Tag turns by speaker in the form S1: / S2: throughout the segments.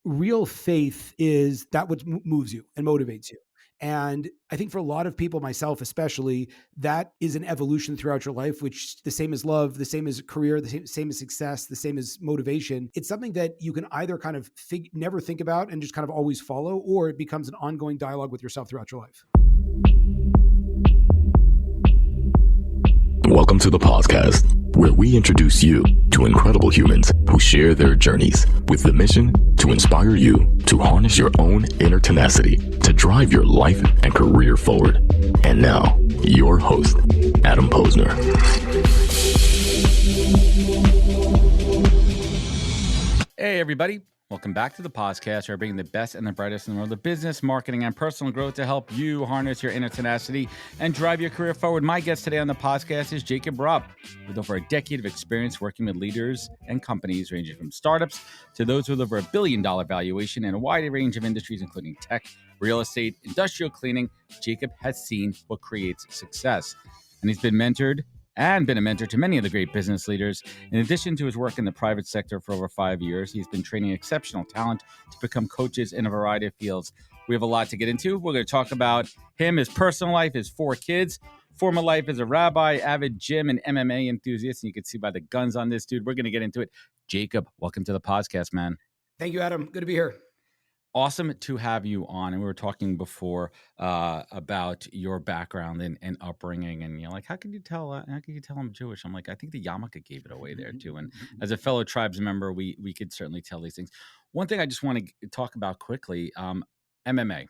S1: real faith is that what moves you and motivates you. And I think for a lot of people, myself especially, that is an evolution throughout your life, which the same as love, the same as career, the same as success, the same as motivation. It's something that you can either kind of never think about and just kind of always follow, or it becomes an ongoing dialogue with yourself throughout your life.
S2: Welcome to the podcast, where we introduce you to incredible humans who share their journeys with the mission to inspire you to harness your own inner tenacity to drive your life and career forward. And now, your host, Adam Posner.
S3: Hey, everybody. Welcome back to the podcast, where I bring the best and the brightest in the world of business, marketing, and personal growth to help you harness your inner tenacity and drive your career forward. My guest today on the podcast is Jacob Rupp, with over a decade of experience working with leaders and companies ranging from startups to those with over $1 billion valuation in a wide range of industries, including tech, real estate, industrial cleaning. Jacob has seen what creates success, and he's been mentored and been a mentor to many of the great business leaders. In addition to his work in the private sector for over 5 years, he's been training exceptional talent to become coaches in a variety of fields. We have a lot to get into. We're going to talk about him, his personal life, his 4 kids, former life as a rabbi, avid gym and MMA enthusiast. And you can see by the guns on this dude, we're going to get into it. Jacob, welcome to the podcast, man.
S1: Thank you, Adam. Good to be here.
S3: Awesome to have you on. And we were talking before about your background and upbringing, and like, how can you tell I'm Jewish? I'm like, I think the yarmulke gave it away there too. And as a fellow tribes member, we could certainly tell these things. One thing I just want to talk about quickly, MMA.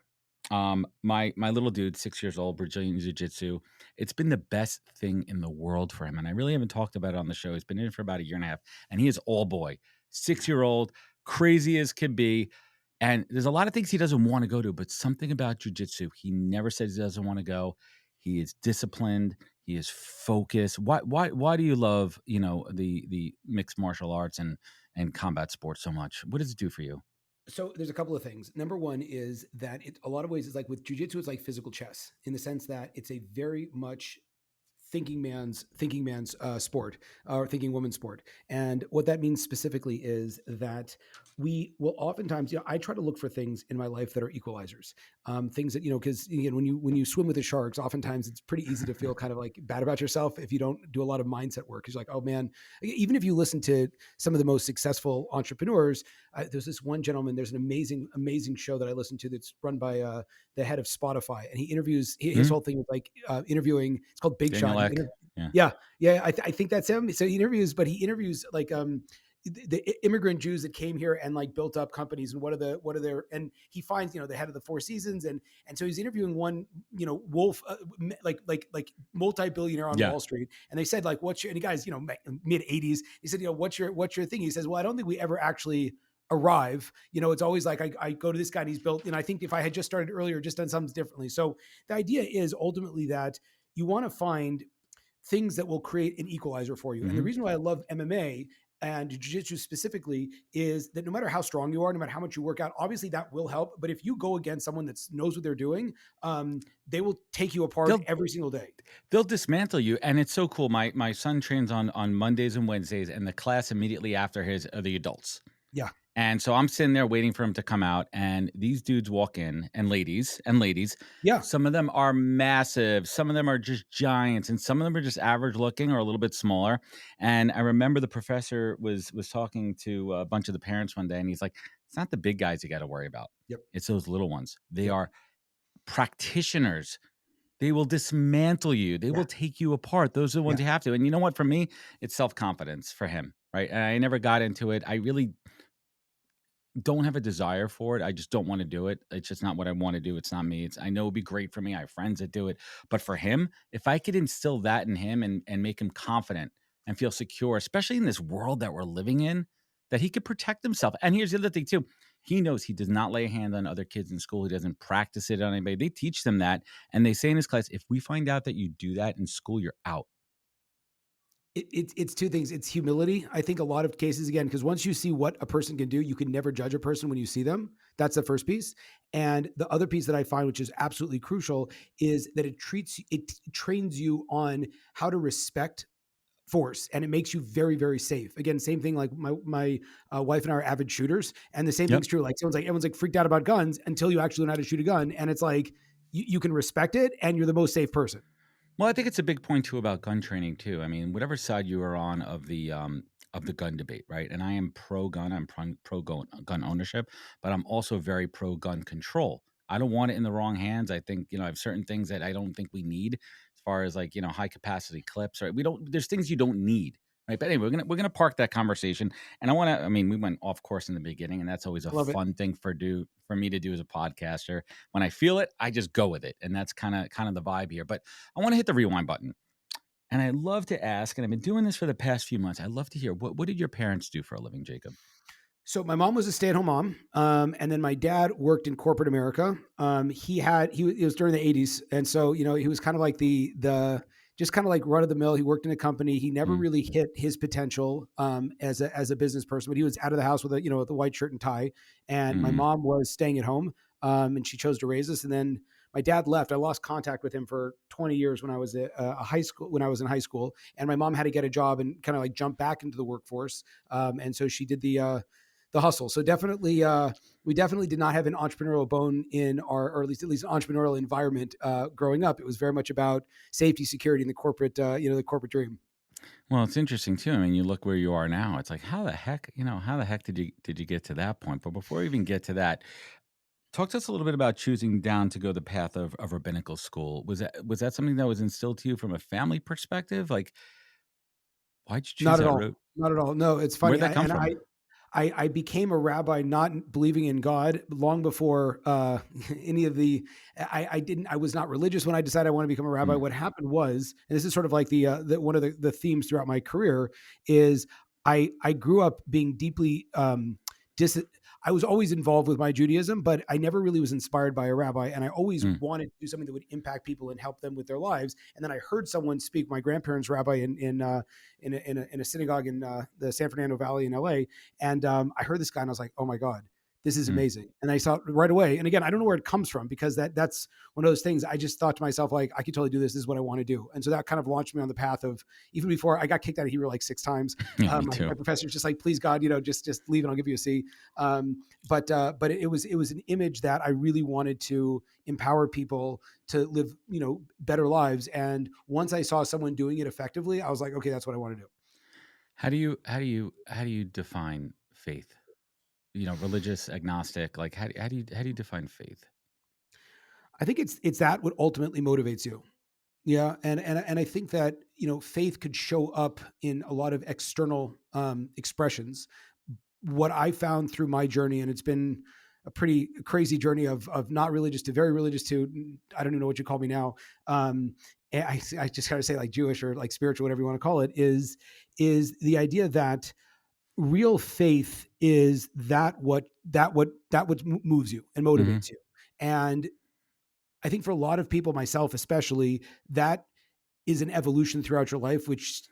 S3: My little dude, 6 years old, Brazilian Jiu-Jitsu. It's been the best thing in the world for him, and I really haven't talked about it on the show. He's been in it for about a year and a half, and he is all boy, 6-year-old, crazy as could be. And there's a lot of things he doesn't want to go to, but something about jiu-jitsu, he never says he doesn't want to go. He is disciplined. He is focused. Why do you love, the mixed martial arts and combat sports so much? What does it do for you?
S1: So there's a couple of things. Number one is that a lot of ways, it's like with jiu-jitsu, it's like physical chess in the sense that it's a very much thinking man's sport, or thinking woman's sport. And what that means specifically is that we will oftentimes, I try to look for things in my life that are equalizers, things that, because again, when you swim with the sharks, oftentimes it's pretty easy to feel kind of like bad about yourself if you don't do a lot of mindset work. It's like, oh man, even if you listen to some of the most successful entrepreneurs, there's this one gentleman, there's an amazing show that I listen to that's run by the head of Spotify, and he interviews, his whole thing is like interviewing. It's called Big
S3: Daniel
S1: Shot. Yeah. I think that's him. So he interviews like the immigrant Jews that came here and like built up companies, and what are their, and he finds, the head of the Four Seasons, and so he's interviewing one, wolf, like multi-billionaire on Wall Street, and they said like, what's your, and the guy's, mid 80s, he said, what's your thing? He says, well, I don't think we ever actually arrive. It's always like I go to this guy and he's built, and I think if I had just started earlier, just done something differently. So the idea is ultimately that you want to find things that will create an equalizer for you. And the reason why I love MMA and jiu-jitsu specifically is that no matter how strong you are, no matter how much you work out, obviously that will help. But if you go against someone that knows what they're doing, they will take you apart every single day.
S3: They'll dismantle you. And it's so cool. My son trains on Mondays and Wednesdays, and the class immediately after his are the adults.
S1: Yeah.
S3: And so I'm sitting there waiting for him to come out, and these dudes walk in, and ladies.
S1: Yeah.
S3: Some of them are massive. Some of them are just giants, and some of them are just average looking or a little bit smaller. And I remember the professor was talking to a bunch of the parents one day, and he's like, it's not the big guys you got to worry about.
S1: Yep.
S3: It's those little ones. They are practitioners. They will dismantle you. They will take you apart. Those are the ones you have to. And you know what? For me, it's self-confidence for him, right? And I never got into it. I really don't have a desire for it. I just don't want to do it. It's just not what I want to do. It's not me. I know it'd be great for me. I have friends that do it. But for him, if I could instill that in him and make him confident and feel secure, especially in this world that we're living in, that he could protect himself. And here's the other thing too. He knows he does not lay a hand on other kids in school. He doesn't practice it on anybody. They teach them that. And they say in his class, if we find out that you do that in school, you're out.
S1: It's two things. It's humility. I think a lot of cases, again, because once you see what a person can do, you can never judge a person when you see them. That's the first piece. And the other piece that I find, which is absolutely crucial, is that it trains you on how to respect force, and it makes you very, very safe. Again, same thing. Like my wife and I are avid shooters, and the same
S3: Yep.
S1: thing's true. Like everyone's like freaked out about guns until you actually learn how to shoot a gun, and it's like you can respect it, and you're the most safe person.
S3: Well, I think it's a big point too about gun training too. I mean, whatever side you are on of the gun debate, right? And I am pro gun. I'm pro gun ownership, but I'm also very pro gun control. I don't want it in the wrong hands. I think I have certain things that I don't think we need, as far as like high capacity clips. Right? We don't. There's things you don't need. Right. But anyway, we're gonna park that conversation. And I want to. I mean, we went off course in the beginning, and that's always a
S1: I love it.
S3: fun thing for me to do as a podcaster. When I feel it, I just go with it, and that's kind of the vibe here. But I want to hit the rewind button. And I love to ask, and I've been doing this for the past few months. I'd love to hear what did your parents do for a living, Jacob?
S1: So my mom was a stay-at-home mom, and then my dad worked in corporate America. It was during the '80s, and so he was kind of like the just kind of like run of the mill. He worked in a company. He never
S3: Mm,
S1: really hit his potential as a business person, but he was out of the house with with a white shirt and tie. And my
S3: mm,
S1: mom was staying at home, and she chose to raise us. And then my dad left. I lost contact with him for 20 years when I was when I was in high school, and my mom had to get a job and kind of like jump back into the workforce. And so she did the hustle. So definitely, we definitely did not have an entrepreneurial bone in or at least an entrepreneurial environment growing up. It was very much about safety, security, and the corporate dream.
S3: well, it's interesting too. I mean, you look where you are now. It's like how the heck did you get to that point? But before we even get to that, talk to us a little bit about choosing down to go the path of rabbinical school. Was that something that was instilled to you from a family perspective? Like, why'd you choose
S1: Not at
S3: that
S1: all.
S3: route?
S1: Not at all. No, it's
S3: Where'd
S1: funny.
S3: that come from?
S1: I became a rabbi not believing in God long before any of the. I was not religious when I decided I want to become a rabbi.
S3: Mm,
S1: What happened was, and this is sort of like the one of the themes throughout my career is I grew up being deeply dis. I was always involved with my Judaism, but I never really was inspired by a rabbi, and I always
S3: mm,
S1: wanted to do something that would impact people and help them with their lives. And then I heard someone speak, my grandparents' rabbi in a synagogue in the San Fernando Valley in LA. And I heard this guy and I was like, oh my God, this is
S3: mm.
S1: amazing. And I saw it right away. And again, I don't know where it comes from because that's one of those things I just thought to myself, like, I could totally do this. This is what I want to do. And so that kind of launched me on the path of, even before I got kicked out of Hebrew like 6 times.
S3: Yeah, me
S1: My
S3: too.
S1: professor was just like, please God, just leave and I'll give you a C. But it was an image that I really wanted to empower people to live, better lives. And once I saw someone doing it effectively, I was like, okay, that's what I want to do.
S3: How do you define faith? Religious, agnostic. Like, how do you define faith?
S1: I think it's that what ultimately motivates you. Yeah, and I think that faith could show up in a lot of external expressions. What I found through my journey, and it's been a pretty crazy journey of not religious to very religious to I don't even know what you call me now. And I just gotta say like Jewish or like spiritual, whatever you want to call it, is the idea that real faith is that what moves you and
S3: Hmm.
S1: motivates you. And I think for a lot of people, myself especially, that is an evolution throughout your life, which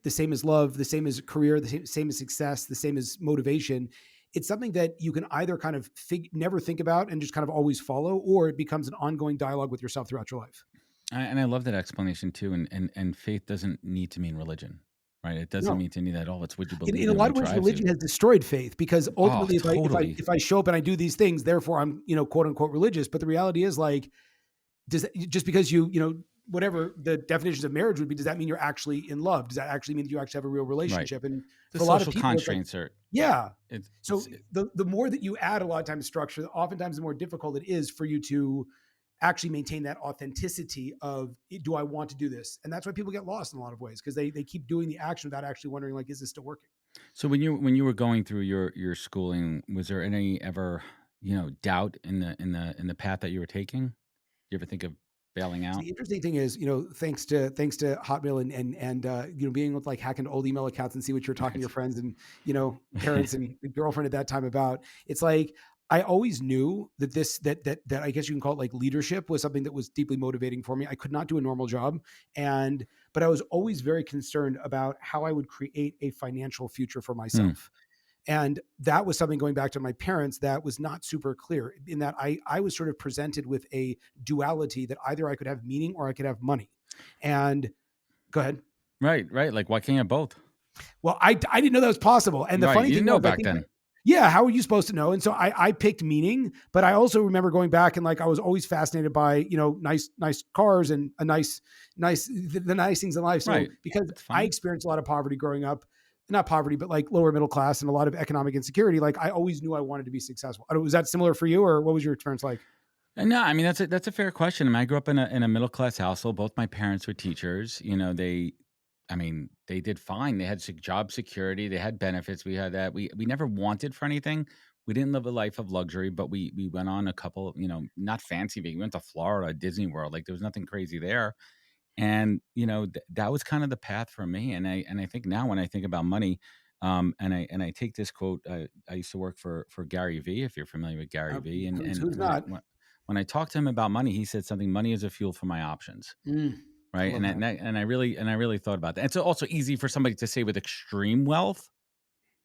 S1: the same as love, the same as career, the same as success, the same as motivation. It's something that you can either kind of never think about and just kind of always follow, or it becomes an ongoing dialogue with yourself throughout your life.
S3: And I love that explanation too. And faith doesn't need to mean religion, right? It doesn't
S1: No,
S3: mean to need that all. It's what you
S1: in
S3: believe
S1: a
S3: in,
S1: lot
S3: what
S1: of ways,
S3: drives you.
S1: religion has destroyed faith because
S3: Oh,
S1: ultimately,
S3: totally.
S1: if I show up and I do these things, therefore I'm quote unquote religious. But the reality is like does that, just because whatever the definitions of marriage would be, does that mean you're actually in love? Does that actually mean that you actually have a real
S3: Right.
S1: relationship? And
S3: The
S1: for a lot of
S3: social
S1: people, it's like,
S3: constraints are.
S1: yeah. So
S3: It's
S1: the more that you add a lot of times structure, oftentimes the more difficult it is for you to actually maintain that authenticity of do I want to do this? And that's why people get lost in a lot of ways because they keep doing the action without actually wondering like, is this still working?
S3: So when you were going through your schooling, was there any ever doubt in the path that you were taking? You ever think of bailing
S1: So
S3: out?
S1: the interesting thing is, thanks to Hotmail and being able to like hack into old email accounts and see what you're talking to your
S3: Right.
S1: friends and parents and girlfriend at that time about. It's like I always knew that that I guess you can call it like leadership was something that was deeply motivating for me. I could not do a normal job, but I was always very concerned about how I would create a financial future for
S3: Hmm.
S1: myself. And that was something going back to my parents that was not super clear in that I was sort of presented with a duality that either I could have meaning or I could have money. And go ahead.
S3: Right, right. Like, why can't you have both?
S1: Well, I didn't know that was possible. And the
S3: Right.
S1: funny
S3: You didn't
S1: thing
S3: know
S1: was, I
S3: back
S1: think,
S3: then.
S1: yeah, how are you supposed to know? And so I picked meaning, but I also remember going back and like I was always fascinated by, nice cars and a nice the nice things in life. So
S3: Right.
S1: because
S3: That's
S1: I
S3: fine.
S1: experienced a lot of poverty growing up, not poverty, but like lower middle class and a lot of economic insecurity, like I always knew I wanted to be successful. I don't- Was that similar for you, or what was your experience like?
S3: And no, I mean that's a fair question. I mean, I grew up in a middle class household. Both my parents were teachers. I mean, they did fine. They had job security. They had benefits. We had that. We never wanted for anything. We didn't live a life of luxury, but we went on a couple. Not fancy. We went to Florida, Disney World. Like there was nothing crazy there. And that was kind of the path for me. And I think now when I think about money, and I take this quote. I used to work for Gary V. If you're familiar with Gary V. And
S1: Who's
S3: and
S1: who's
S3: when I
S1: not?
S3: when I talked to him about money, he said something. Money is a fuel for my options,
S1: Mm, I
S3: right?
S1: love that.
S3: And I really thought about that. It's also easy for somebody to say with extreme wealth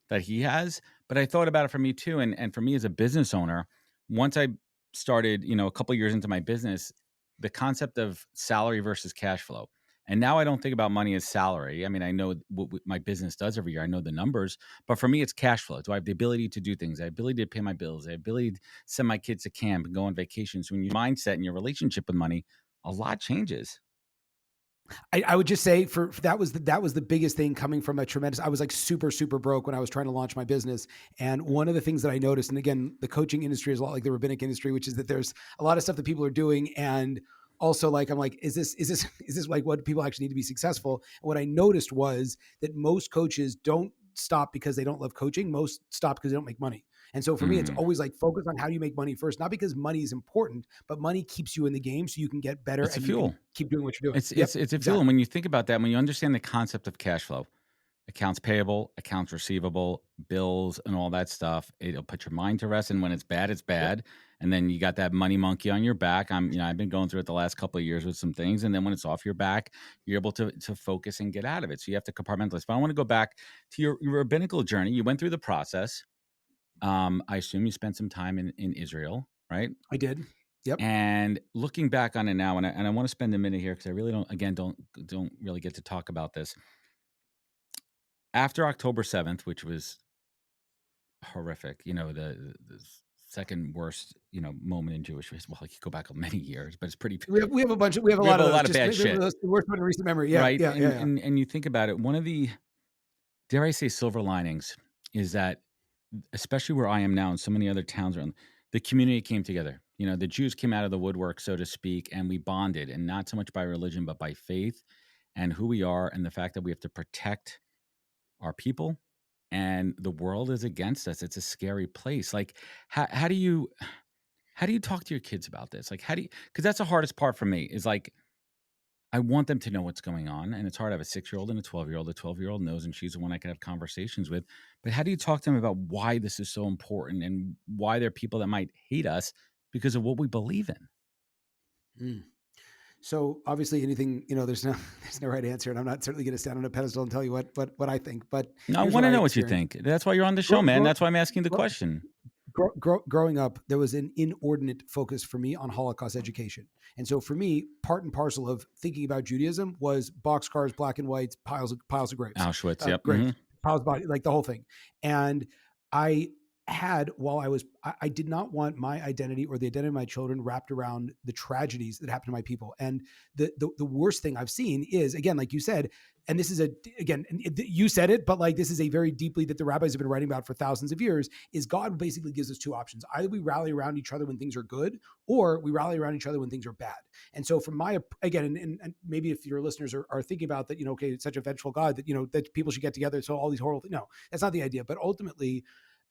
S3: that he has, but I thought about it for me too. And for me as a business owner, once I started, a couple years into my business, the concept of salary versus cash flow. And now I don't think about money as salary. I mean, I know what my business does every year. I know the numbers, but for me, it's cash flow. Do I have the ability to do things? I have the ability to pay my bills. I have the ability to send my kids to camp and go on vacations. When your mindset and your relationship with money, a lot changes.
S1: I would just say that was the biggest thing coming from a tremendous. I was like super super broke when I was trying to launch my business, and one of the things that I noticed, and again, the coaching industry is a lot like the rabbinic industry, which is that there's a lot of stuff that people are doing, and also like I'm like, is this like what people actually need to be successful? And what I noticed was that most coaches don't stop because they don't love coaching. Most stop because they don't make money. And so for me, it's
S3: Mhm.
S1: always like focus on how do you make money first, not because money is important, but money keeps you in the game so you can get better
S3: It's a
S1: and you can
S3: fuel.
S1: keep doing what you're doing.
S3: It's
S1: Yep,
S3: it's it's a fuel. And
S1: exactly.
S3: when you think about that, when you understand the concept of cash flow, accounts payable, accounts receivable, bills, and all that stuff, it'll put your mind to rest. And when it's bad, it's
S1: Yep.
S3: bad. And then you got that money monkey on your back. I've been going through it the last couple of years with some things. And then when it's off your back, you're able to focus and get out of it. So you have to compartmentalize. But I want to go back to your rabbinical journey. You went through the process. I assume you spent some time in Israel, right?
S1: I did. Yep.
S3: And looking back on it now, and I want to spend a minute here because I really don't really get to talk about this. After October 7th, which was horrific, the second worst, moment in Jewish history. Well, you could go back many years, but it's pretty.
S1: We have a bunch of we have a
S3: We have
S1: lot
S3: a
S1: of those.
S3: lot of
S1: Just
S3: bad
S1: maybe
S3: shit,
S1: those the worst one in recent memory. Yeah,
S3: right?
S1: yeah, yeah,
S3: And
S1: yeah.
S3: and and you think about it, one of the, dare I say, silver linings is that, especially where I am now and so many other towns around, the community came together. The Jews came out of the woodwork, so to speak, and we bonded, and not so much by religion, but by faith and who we are, and the fact that we have to protect our people, and the world is against us. It's a scary place. Like, how do you talk to your kids about this? Like, how do you? Because that's the hardest part for me. Is like, I want them to know what's going on, and it's hard. I have a 6-year-old and a 12-year-old. The 12-year-old knows, and she's the one I can have conversations with. But how do you talk to them about why this is so important and why there are people that might hate us because of what we believe in?
S1: Mm. So obviously, anything there's no there's no right answer, and I'm not certainly going to stand on a pedestal and tell you what I think. But
S3: No, I
S1: here's what
S3: want to
S1: I
S3: know what you
S1: experienced.
S3: think. That's why you're on the show,
S1: Grow,
S3: man.
S1: grow,
S3: That's why I'm asking the
S1: grow,
S3: question.
S1: growing up, there was an inordinate focus for me on Holocaust education. And so for me, part and parcel of thinking about Judaism was boxcars, black and whites, piles of grapes,
S3: Auschwitz. Yep.
S1: grapes, piles of body, like the whole thing. And I had, while I did not want my identity or the identity of my children wrapped around the tragedies that happened to my people. And the worst thing I've seen is, again, like you said, and this is you said it, but like this is a very deeply that the rabbis have been writing about for thousands of years, is God basically gives us two options. Either we rally around each other when things are good, or we rally around each other when things are bad. And so from my, again, and maybe if your listeners are thinking about that, okay, it's such a vengeful God that, that people should get together. So all these horrible things, no, that's not the idea. But ultimately,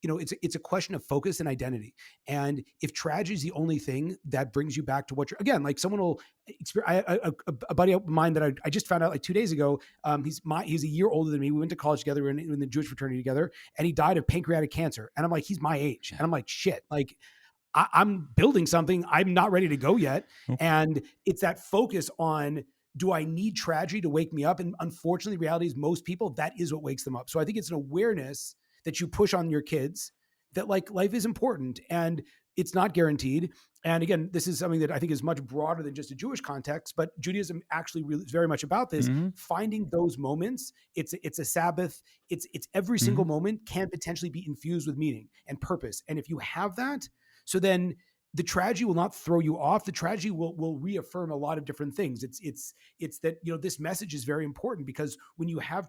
S1: it's a question of focus and identity. And if tragedy is the only thing that brings you back to what you're, again, like someone will a buddy of mine that I just found out like 2 days ago. He's a year older than me. We went to college together. We were in the Jewish fraternity together, and he died of pancreatic cancer. And I'm like, he's my age. And I'm like, shit, like I'm building something. I'm not ready to go yet.
S3: Mhm.
S1: And it's that focus on, do I need tragedy to wake me up? And unfortunately, reality is most people, that is what wakes them up. So I think it's an awareness that you push on your kids that like life is important and it's not guaranteed. And again, this is something that I think is much broader than just a Jewish context, but Judaism actually really is very much about this,
S3: Mm-hmm.
S1: finding those moments. It's a Sabbath. It's every single
S3: Mm-hmm.
S1: moment can potentially be infused with meaning and purpose. And if you have that, so then the tragedy will not throw you off. The tragedy will reaffirm a lot of different things. It's that, you know, this message is very important, because when you have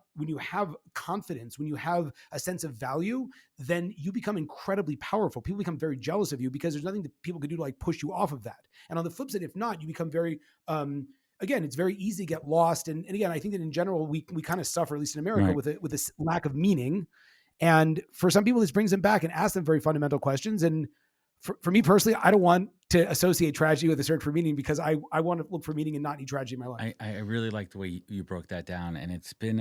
S1: confidence, when you have a sense of value, then you become incredibly powerful. People become very jealous of you because there's nothing that people can do to like push you off of that. And on the flip side, if not, you become very again, it's very easy to get lost. And again, I think that in general, we kind of suffer, at least in America,
S3: Right.
S1: with this lack of meaning. And for some people, this brings them back and asks them very fundamental questions. And for me personally, I don't want to associate tragedy with a search for meaning, because I want to look for meaning and not need tragedy in my life.
S3: I really like the way you broke that down, and it's been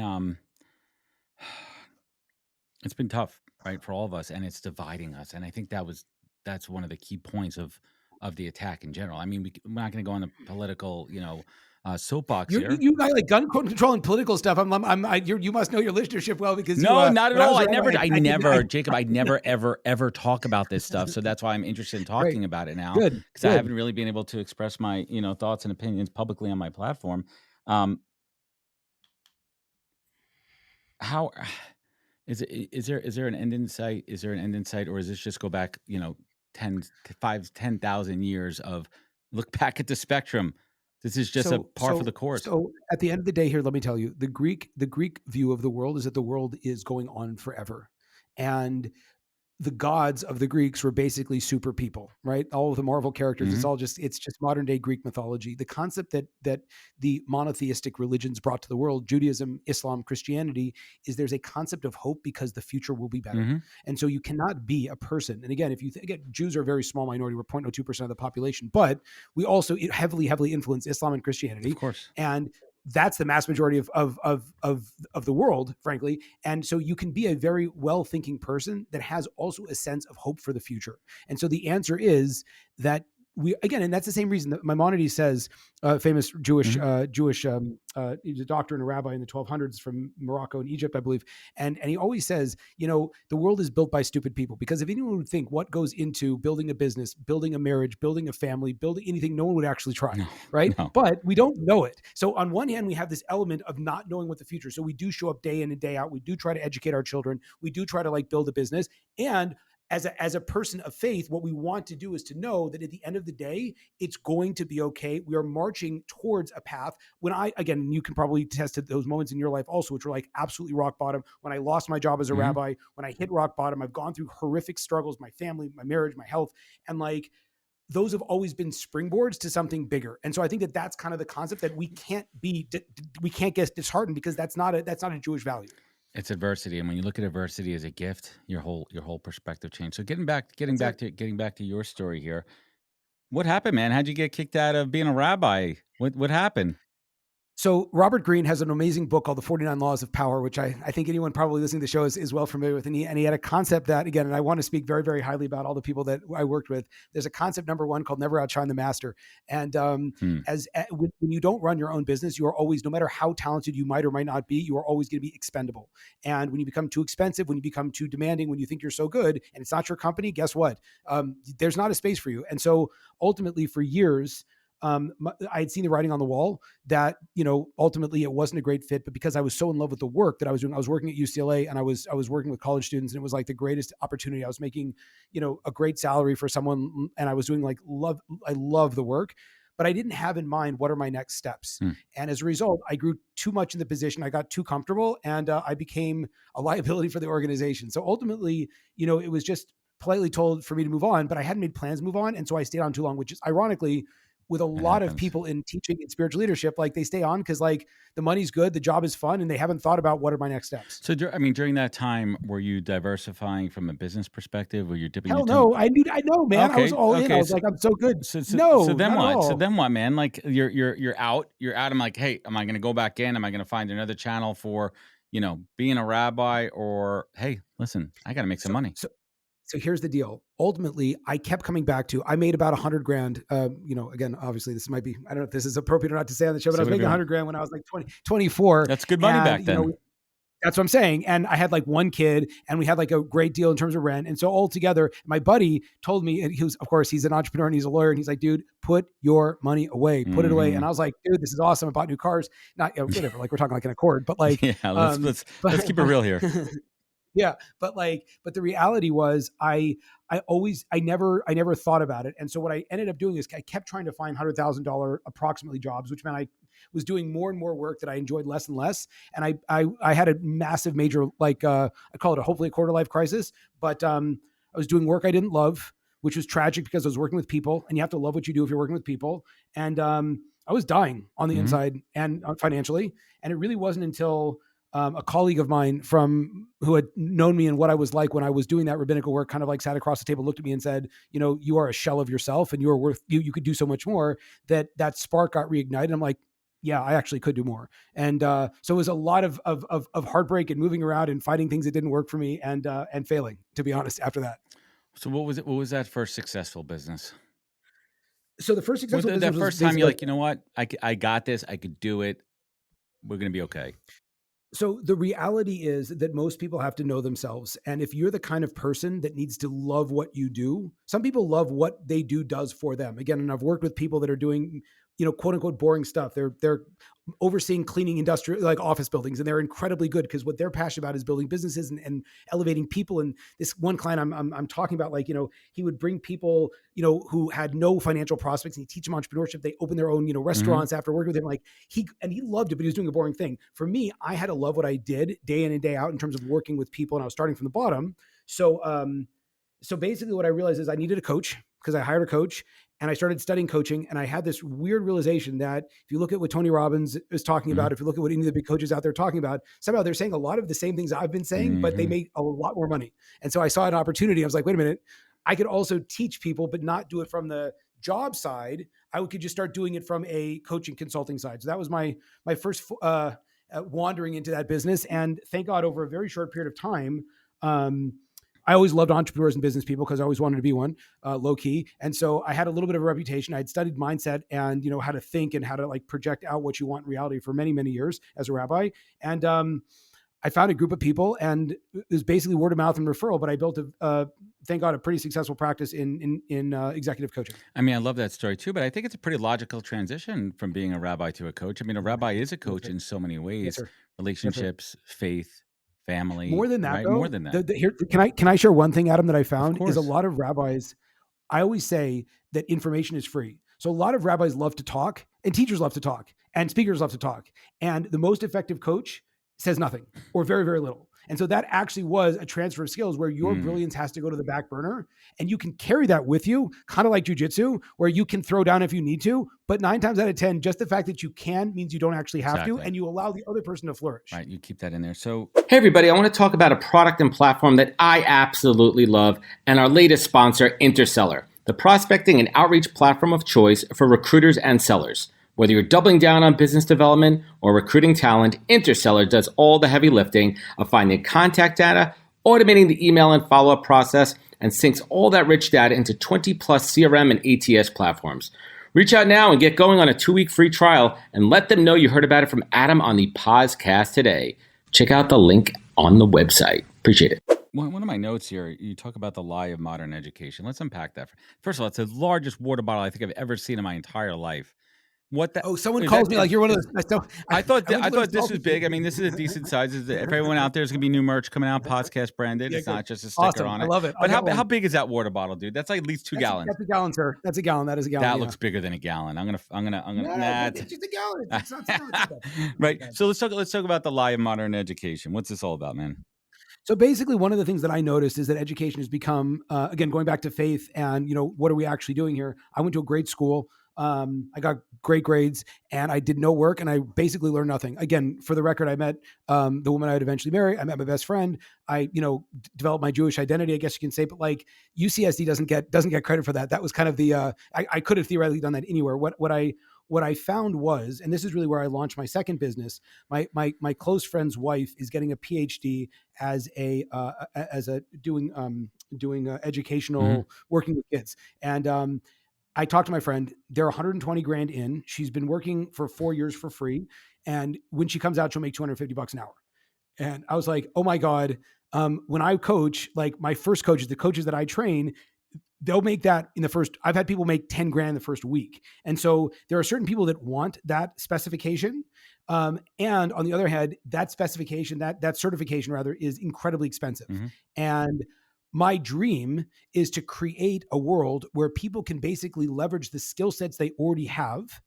S3: tough, right, for all of us, and it's dividing us. And I think that's one of the key points of the attack in general. I mean, we're not going to go on the political, soapbox here.
S1: You like gun control and political stuff. You must know your listenership well, because
S3: No, not at
S1: when I
S3: all.
S1: was
S3: I
S1: a rabbi,
S3: I
S1: did
S3: never,
S1: not.
S3: Jacob, I never, ever talk about this stuff. So that's why I'm interested in
S1: Great,
S3: talking about it now,
S1: good,
S3: because I
S1: good.
S3: haven't really been able to express my, thoughts and opinions publicly on my platform. Um, how is there an end in sight? Is there an end in sight, or is this just go back, 10,000 years of look back at the spectrum? This is just a par for the course.
S1: So at the end of the day here, let me tell you, the Greek view of the world is that the world is going on forever. And the gods of the Greeks were basically super people, right? All of the Marvel characters,
S3: Mhm.
S1: it's just modern day Greek mythology. The concept that the monotheistic religions brought to the world, Judaism, Islam, Christianity, is there's a concept of hope because the future will be better.
S3: Mhm.
S1: And so you cannot be a person. And again, if you think, again, Jews are a very small minority, we're 0.02% of the population, but we also heavily influence Islam and
S3: Of
S1: Christianity.
S3: course.
S1: And that's the mass majority of the world, frankly. And so you can be a very well thinking person that has also a sense of hope for the future. And so the answer is that and that's the same reason that Maimonides says, famous Jewish he's a doctor and a rabbi in the 1200s from Morocco and Egypt, I believe. And he always says, the world is built by stupid people, because if anyone would think what goes into building a business, building a marriage, building a family, building anything, no one would actually try.
S3: No,
S1: right?
S3: no.
S1: But we don't know it. So on one hand, we have this element of not knowing what the future. So we do show up day in and day out. We do try to educate our children. We do try to like build a business. And as a person of faith, what we want to do is to know that at the end of the day, it's going to be okay. We are marching towards a path. Again, you can probably attest to those moments in your life also, which were like absolutely rock bottom. When I lost my job as a rabbi, when I hit rock bottom, I've gone through horrific struggles, my family, my marriage, my health, and like, those have always been springboards to something bigger. And so I think that that's kind of the concept, that we can't get disheartened, because that's not a Jewish value.
S3: It's adversity, and when you look at adversity as a gift, your whole perspective changed. So getting back to your story here, what happened, man? How'd you get kicked out of being a rabbi? What happened?
S1: So Robert Greene has an amazing book called The 49 Laws of Power, which I think anyone probably listening to the show is well familiar with. And he had a concept that, again, and I want to speak very, very highly about all the people that I worked with. There's a concept, number one, called never outshine the master. And when you don't run your own business, you are always, no matter how talented you might or might not be, you are always going to be expendable. And when you become too expensive, when you become too demanding, when you think you're so good and it's not your company, guess what? There's not a space for you. And so ultimately, for years, I had seen the writing on the wall that, ultimately it wasn't a great fit, but because I was so in love with the work that I was doing, I was working at UCLA and I was working with college students, and it was like the greatest opportunity. I was making, a great salary for someone, and I was doing I love the work, but I didn't have in mind, what are my next steps? And as a result, I grew too much in the position. I got too comfortable, and I became a liability for the organization. So ultimately, it was just politely told for me to move on, but I hadn't made plans to move on. And so I stayed on too long, which is ironically, with a lot of people in teaching and spiritual leadership, like they stay on because like the money's good, the job is fun, and they haven't thought about what are my next steps.
S3: So, during that time, were you diversifying from a business perspective? Were you dipping
S1: Hell
S3: your
S1: no,
S3: toe?
S1: I know, man. I was all in. I was
S3: So,
S1: like, I'm so good.
S3: so then
S1: Not at
S3: what?
S1: all.
S3: So then what, man? Like you're out. I'm like, hey, am I going to go back in? Am I going to find another channel for being a rabbi? Or hey, listen, I got to make some money.
S1: So here's the deal. Ultimately, I kept coming back to, I made about $100,000. Again, obviously this might be, I don't know if this is appropriate or not to say on the show, but I was making $100,000 when I was like 24.
S3: That's good money back then.
S1: That's what I'm saying. And I had like one kid and we had like a great deal in terms of rent. And so all together, my buddy told me, and he was, of course, he's an entrepreneur and he's a lawyer. And he's like, dude, put your money away, put it away. And I was like, dude, this is awesome. I bought new cars. Not, whatever. Like we're talking like an Accord, but like,
S3: Yeah, let's keep it real here.
S1: yeah. But the reality was I never thought about it. And so what I ended up doing is I kept trying to find $100,000 approximately jobs, which meant I was doing more and more work that I enjoyed less and less. And I had a massive major, like, I call it hopefully a quarter life crisis, but I was doing work I didn't love, which was tragic because I was working with people and you have to love what you do if you're working with people. And I was dying on the inside and financially. And it really wasn't until a colleague of mine who had known me and what I was like when I was doing that rabbinical work, kind of like sat across the table, looked at me and said, you are a shell of yourself and you are worth, you could do so much more. That spark got reignited. I'm like, yeah, I actually could do more. And so it was a lot of heartbreak and moving around and fighting things that didn't work for me and failing, to be honest, after that.
S3: So what was it? What was that first successful business?
S1: So the first successful business
S3: that first time you're like, you know what? I got this. I could do it. We're going to be okay.
S1: So the reality is that most people have to know themselves. And if you're the kind of person that needs to love what you do, some people love what they do does for them. Again, and I've worked with people that are doing, quote unquote, boring stuff. They're overseeing cleaning industrial, like office buildings, and they're incredibly good because what they're passionate about is building businesses and elevating people. And this one client I'm talking about, like, he would bring people, who had no financial prospects and he teach them entrepreneurship. They open their own, restaurants after working with him. Like he loved it, but he was doing a boring thing. For me, I had to love what I did day in and day out in terms of working with people, and I was starting from the bottom. So basically what I realized is I needed a coach because I hired a coach and I started studying coaching. And I had this weird realization that if you look at what Tony Robbins is talking about, if you look at what any of the big coaches out there are talking about, somehow they're saying a lot of the same things I've been saying, but they make a lot more money. And so I saw an opportunity. I was like, wait a minute, I could also teach people, but not do it from the job side. I could just start doing it from a coaching consulting side. So that was my first wandering into that business. And thank God over a very short period of time, I always loved entrepreneurs and business people because I always wanted to be one, low key. And so I had a little bit of a reputation. I had studied mindset and, how to think and how to like project out what you want in reality for many, many years as a rabbi. And I found a group of people and it was basically word of mouth and referral, but I built thank God, a pretty successful practice in executive coaching.
S3: I mean, I love that story too, but I think it's a pretty logical transition from being a rabbi to a coach. I mean, a rabbi is a coach in so many ways, relationships, faith, family.
S1: More than that,
S3: right?
S1: Though,
S3: more than that.
S1: Here, can I share one thing, Adam, that I found is a lot of rabbis. I always say that information is free. So a lot of rabbis love to talk and teachers love to talk and speakers love to talk. And the most effective coach says nothing or very, very little. And so that actually was a transfer of skills where your brilliance has to go to the back burner and you can carry that with you, kind of like jujitsu, where you can throw down if you need to, but 9 times out of 10, just the fact that you can means you don't actually have to, and you allow the other person to flourish.
S3: Right. You keep that in there. So,
S4: hey everybody, I want to talk about a product and platform that I absolutely love and our latest sponsor, Interseller, the prospecting and outreach platform of choice for recruiters and sellers. Whether you're doubling down on business development or recruiting talent, Interseller does all the heavy lifting of finding contact data, automating the email and follow-up process, and syncs all that rich data into 20 plus CRM and ATS platforms. Reach out now and get going on a 2-week free trial and let them know you heard about it from Adam on the podcast today. Check out the link on the website. Appreciate it.
S3: One of my notes here, you talk about the lie of modern education. Let's unpack that. First of all, it's the largest water bottle I think I've ever seen in my entire life. What that?
S1: Oh, someone calls me like you're one of those.
S3: I thought this was big. I mean, this is a decent size. If everyone out there is going to be new merch coming out, podcast branded. It's not just a sticker on it.
S1: I love it.
S3: But how big is that water bottle, dude? That's like at least 2 gallons.
S1: That's a gallon, sir. That's a gallon. That is a gallon.
S3: That looks bigger than a gallon. I'm gonna.
S1: Nah, it's just a gallon. It's not
S3: right. So let's talk about the lie of modern education. What's this all about, man?
S1: So basically, one of the things that I noticed is that education has become, again, going back to faith and, what are we actually doing here? I went to a great school. I got great grades and I did no work and I basically learned nothing. Again, for the record, I met the woman I would eventually marry. I met my best friend. I, developed my Jewish identity, I guess you can say, but like UCSD doesn't get credit for that. That was kind of the, I could have theoretically done that anywhere. What I found was, and this is really where I launched my second business. My close friend's wife is getting a PhD as doing educational working with kids. And I talked to my friend. They're 120 grand in. She's been working for 4 years for free, and when she comes out, she'll make $250 an hour. And I was like, oh my God. When I coach, like my first coaches, the coaches that I train, they'll make that in the first, I've had people make 10 grand the first week. And so there are certain people that want that specification. And on the other hand, that specification, that certification rather, is incredibly expensive.
S3: Mm-hmm.
S1: And my dream is to create a world where people can basically leverage the skill sets they already have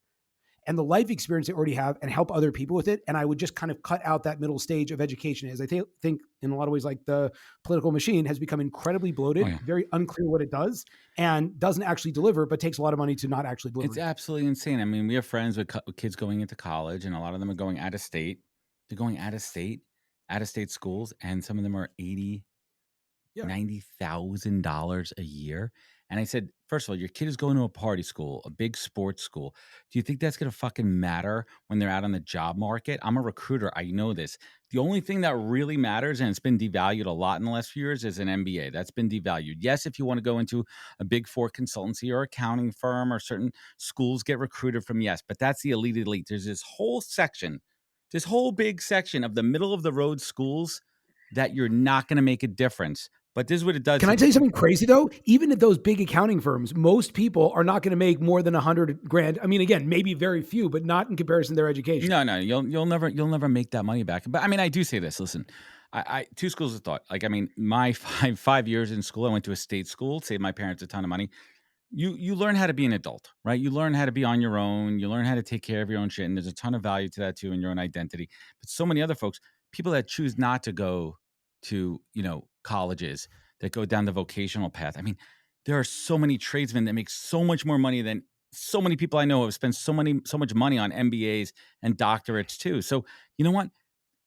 S1: and the life experience they already have and help other people with it. And I would just kind of cut out that middle stage of education, as I think in a lot of ways, like the political machine has become incredibly bloated, very unclear what it does, and doesn't actually deliver, but takes a lot of money to not actually deliver.
S3: It's absolutely insane. I mean, we have friends with kids going into college, and a lot of them are going out of state. They're going out of state schools, and some of them are $90,000 a year. And I said, first of all, your kid is going to a party school, a big sports school. Do you think that's going to fucking matter when they're out on the job market? I'm a recruiter. I know this. The only thing that really matters, and it's been devalued a lot in the last few years, is an MBA. That's been devalued. Yes, if you want to go into a big four consultancy or accounting firm, or certain schools get recruited from, yes, but that's the elite. There's this whole big section of the middle of the road schools that you're not going to make a difference. But this is what it does.
S1: Can I tell you something crazy though? Even at those big accounting firms, most people are not going to make more than 100 grand. I mean, again, maybe very few, but not in comparison to their education.
S3: No, you'll never make that money back. But I mean, I do say this. Listen, I two schools of thought. Like, I mean, my five years in school, I went to a state school, saved my parents a ton of money. You learn how to be an adult, right? You learn how to be on your own. You learn how to take care of your own shit, and there's a ton of value to that too, in your own identity. But so many other folks, people that choose not to go to colleges, that go down the vocational path. I mean, there are so many tradesmen that make so much more money than so many people I know have spent so much money on MBAs and doctorates too. So you know what?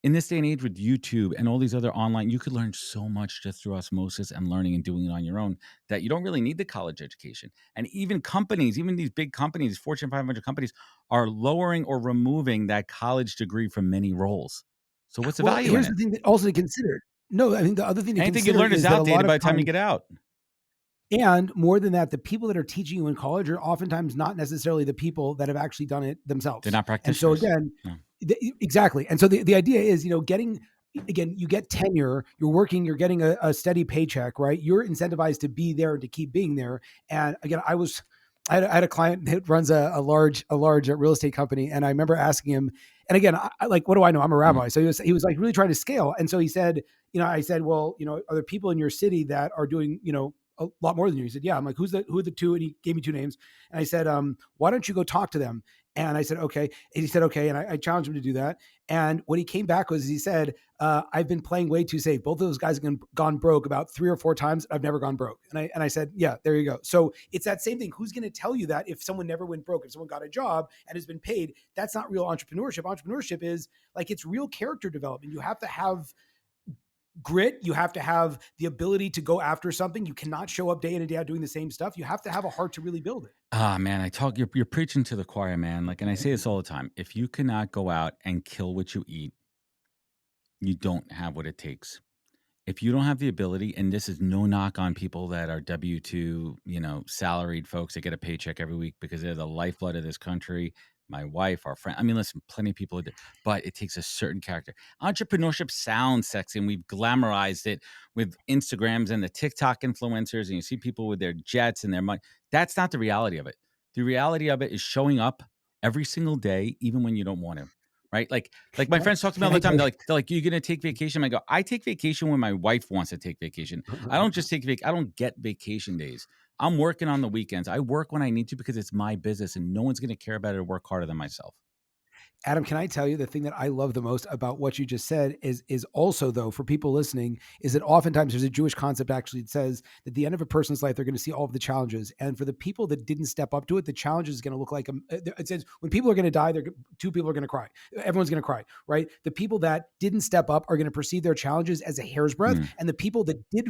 S3: In this day and age with YouTube and all these other online, you could learn so much just through osmosis and learning and doing it on your own, that you don't really need the college education. And even companies, even these big companies, Fortune 500 companies, are lowering or removing that college degree from many roles. So what's the value in
S1: here's
S3: it?
S1: the thing that also to consider. No, I think the other thing to
S3: Anything you
S1: consider
S3: learn is
S1: that a lot
S3: outdated
S1: of
S3: by the time you
S1: times-
S3: get out.
S1: And more than that, the people that are teaching you in college are oftentimes not necessarily the people that have actually done it themselves.
S3: They're not
S1: And so
S3: practitioners.
S1: again,
S3: No.
S1: exactly. And so the idea is, you get tenure, you're working, you're getting a steady paycheck, right? You're incentivized to be there and to keep being there. And again, I had a client that runs a large real estate company. And I remember asking him, and again, I like, what do I know? I'm a rabbi. So he was like really trying to scale. And so he said, I said, well, are there people in your city that are doing, a lot more than you? He said, yeah. I'm like, who are the two? And he gave me two names. And I said, why don't you go talk to them? And I said, okay. And he said, okay. And I challenged him to do that. And what he came back was, he said, I've been playing way too safe. Both of those guys have gone broke about 3 or 4 times. I've never gone broke. And I said, yeah, there you go. So it's that same thing. Who's going to tell you that if someone never went broke, if someone got a job and has been paid? That's not real entrepreneurship. Entrepreneurship is like, it's real character development. You have to have grit. You have to have the ability to go after something. You cannot show up day in and day out doing the same stuff. You have to have a heart to really build it.
S3: Ah, man, you're preaching to the choir, man. Like, and I say this all the time. If you cannot go out and kill what you eat, you don't have what it takes. If you don't have the ability, and this is no knock on people that are W-2, salaried folks that get a paycheck every week, because they're the lifeblood of this country. My wife, our friend. I mean, listen, plenty of people do, but it takes a certain character. Entrepreneurship sounds sexy, and we've glamorized it with Instagrams and the TikTok influencers, and you see people with their jets and their money. That's not the reality of it. The reality of it is showing up every single day, even when you don't want to. Right? Like my friends talk to me all the time. They're like, you're going to take vacation? I go, I take vacation when my wife wants to take vacation. I don't just take I don't get vacation days. I'm working on the weekends. I work when I need to, because it's my business, and no one's going to care about it or work harder than myself.
S1: Adam, can I tell you the thing that I love the most about what you just said is also, though, for people listening, is that oftentimes there's a Jewish concept actually that says that at the end of a person's life, they're going to see all of the challenges. And for the people that didn't step up to it, the challenge is going to look like, it says when people are going to die, two people are going to cry. Everyone's going to cry, right? The people that didn't step up are going to perceive their challenges as a hair's breadth. And the people that did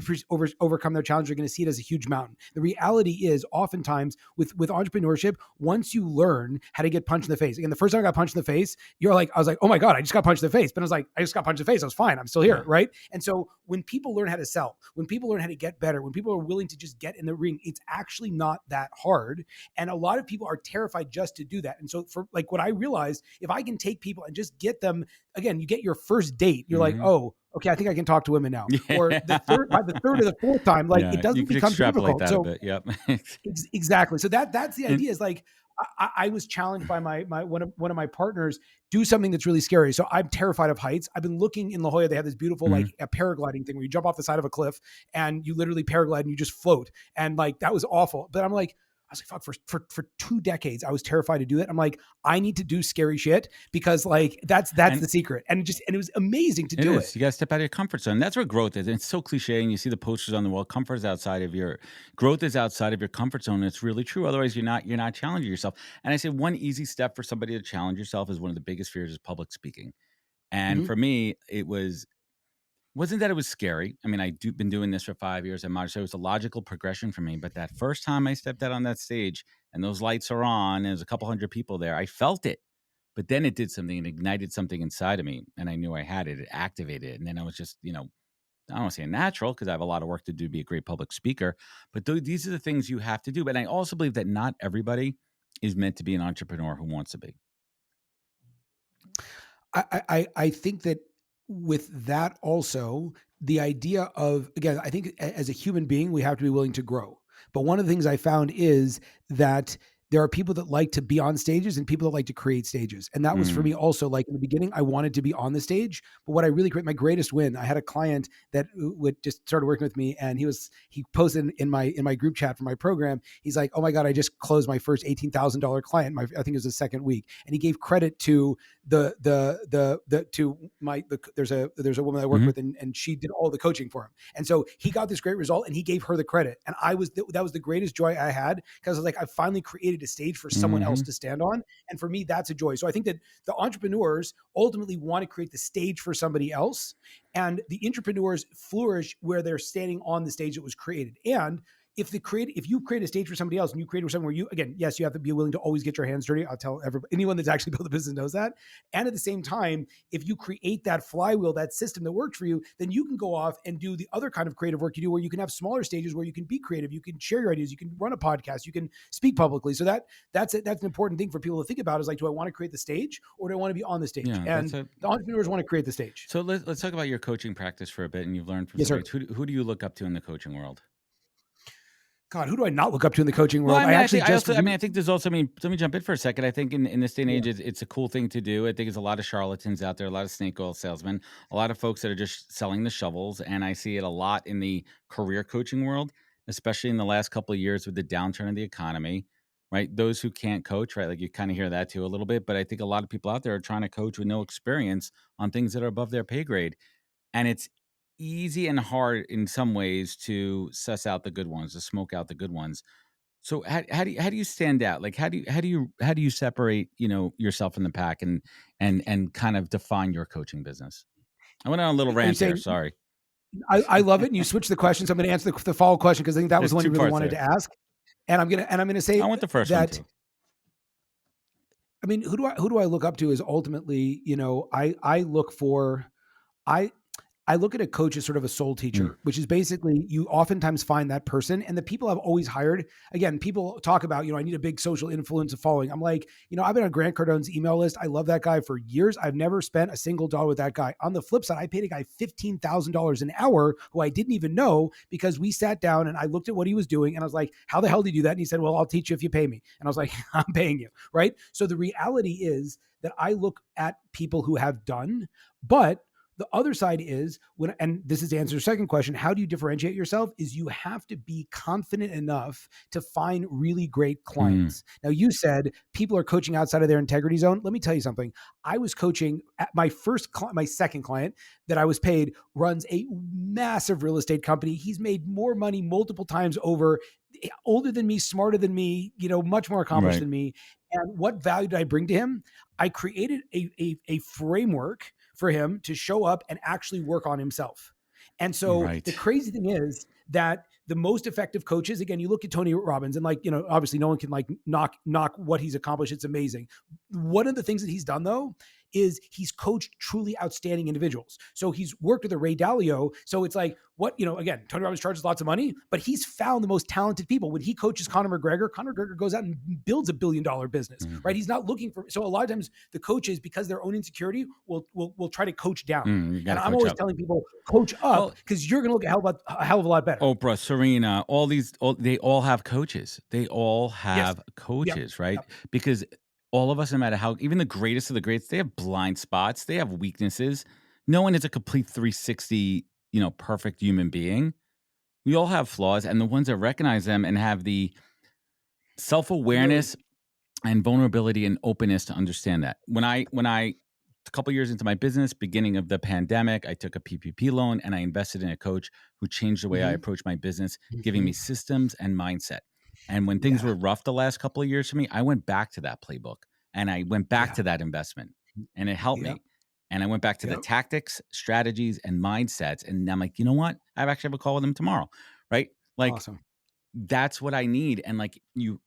S1: overcome their challenge are going to see it as a huge mountain. The reality is oftentimes with entrepreneurship, once you learn how to get punched in the face, again, the first time I got punched in the face, face, I was like, oh my God, I just got punched in the face. But I was like, I just got punched in the face. I was fine. I'm still here. Right. And so when people learn how to sell, when people learn how to get better, when people are willing to just get in the ring, it's actually not that hard. And a lot of people are terrified just to do that. And so for like what I realized, if I can take people and just get them, again, you get your first date, you're like, oh, okay, I think I can talk to women now.
S3: Yeah.
S1: Or by the third or the fourth time, like it
S3: you
S1: doesn't
S3: can
S1: become
S3: extrapolate
S1: difficult.
S3: that a
S1: So
S3: bit. Yep.
S1: exactly. So that's the
S3: And-
S1: idea is like, I was challenged by my one of my partners, do something that's really scary. So I'm terrified of heights. I've been looking in La Jolla. They have this beautiful like a paragliding thing where you jump off the side of a cliff and you literally paraglide and you just float. And like that was awful. But I was like, fuck, for 2 decades, I was terrified to do that. I'm like, I need to do scary shit because like that's the secret. And it was amazing to do it.
S3: You got to step out of your comfort zone. That's where growth is. And it's so cliche. And you see the posters on the wall. Growth is outside of your comfort zone. And it's really true. Otherwise, you're not challenging yourself. And I say one easy step for somebody to challenge yourself is one of the biggest fears is public speaking. And for me, wasn't that it was scary. I mean, been doing this for 5 years. So it was a logical progression for me. But that first time I stepped out on that stage and those lights are on, and there's a couple hundred people there, I felt it. But then it did something and ignited something inside of me. And I knew I had it. It activated it. And then I was just, I don't want to say natural because I have a lot of work to do to be a great public speaker. But these are the things you have to do. But I also believe that not everybody is meant to be an entrepreneur who wants to be.
S1: I think that with that also, the idea of, again, I think as a human being, we have to be willing to grow. But one of the things I found is that there are people that like to be on stages and people that like to create stages. And that was for me also, like in the beginning, I wanted to be on the stage, but what I really my greatest win, I had a client that would just started working with me and he posted in my group chat for my program. He's like, oh my God, I just closed my first $18,000 client. I think it was the second week. And he gave credit to there's a woman I work with and she did all the coaching for him. And so he got this great result and he gave her the credit. And that was the greatest joy I had because I was like, I finally created a stage for someone else to stand on. And for me, that's a joy. So I think that the entrepreneurs ultimately want to create the stage for somebody else. And the entrepreneurs flourish where they're standing on the stage that was created. And if you create a stage for somebody else and you create for something where you, again, yes, you have to be willing to always get your hands dirty. I'll tell anyone that's actually built a business knows that. And at the same time, if you create that flywheel, that system that works for you, then you can go off and do the other kind of creative work you do where you can have smaller stages where you can be creative, you can share your ideas, you can run a podcast, you can speak publicly. So that's an important thing for people to think about is like, do I want to create the stage or do I want to be on the stage?
S3: Yeah,
S1: and the entrepreneurs want to create the stage.
S3: So let's talk about your coaching practice for a bit. And you've learned from
S1: yes, sir.
S3: Who do you look up to in the coaching world?
S1: God, who do I not look up to in the coaching world?
S3: Well, I think there's also, let me jump in for a second. I think in this day and age, it's a cool thing to do. I think there's a lot of charlatans out there, a lot of snake oil salesmen, a lot of folks that are just selling the shovels. And I see it a lot in the career coaching world, especially in the last couple of years with the downturn of the economy, right? Those who can't coach, right? Like you kind of hear that too a little bit, but I think a lot of people out there are trying to coach with no experience on things that are above their pay grade. And it's easy and hard in some ways to suss out the good ones, to smoke out the good ones. So how do you stand out? Like how do you separate, yourself in the pack and kind of define your coaching business? I went on a little rant there. Sorry.
S1: I love it. And you switched the question. So I'm going to answer the follow-up question because I think that was the one you really wanted to ask. And I'm going to say
S3: I want the first one too.
S1: I mean, who do I look up to is ultimately, I look at a coach as sort of a soul teacher, which is basically you oftentimes find that person and the people I've always hired. Again, people talk about, I need a big social influence of following. I'm like, I've been on Grant Cardone's email list. I love that guy for years. I've never spent a single dollar with that guy. On the flip side, I paid a guy $15,000 an hour who I didn't even know because we sat down and I looked at what he was doing and I was like, how the hell do you do that? And he said, well, I'll teach you if you pay me. And I was like, I'm paying you. Right. So the reality is that I look at people who have done, but the other side is and this is to answer your second question, how do you differentiate yourself? Is you have to be confident enough to find really great clients. Now you said people are coaching outside of their integrity zone. Let me tell you something. I was coaching at my second client that I was paid runs a massive real estate company. He's made more money multiple times over, older than me, smarter than me, much more accomplished than me. And what value did I bring to him? I created a framework for him to show up and actually work on himself. And so the crazy thing is that the most effective coaches, again, you look at Tony Robbins and like, obviously no one can like knock what he's accomplished. It's amazing. One of the things that he's done though, is he's coached truly outstanding individuals. So he's worked with a Ray Dalio. So it's like again, Tony Robbins charges lots of money, but he's found the most talented people. When he coaches Conor McGregor goes out and builds $1 billion business, right? He's not looking for, so a lot of times the coaches, because their own insecurity will try to coach down. And I'm always telling people, coach up, because you're going to look a hell of a lot better.
S3: Oprah, Serena, they all have coaches. They all have coaches, right? Because all of us, no matter how, even the greatest of the greats, they have blind spots. They have weaknesses. No one is a complete 360, perfect human being. We all have flaws, and the ones that recognize them and have the self-awareness and vulnerability and openness to understand that. When I a couple years into my business, beginning of the pandemic, I took a PPP loan and I invested in a coach who changed the way I approach my business, giving me systems and mindset. And when things were rough the last couple of years for me, I went back to that playbook and I went back to that investment and it helped me. And I went back to the tactics, strategies, and mindsets. And I'm like, you know what? I actually have a call with them tomorrow, right? Like,
S1: awesome. That's
S3: what I need. And like, you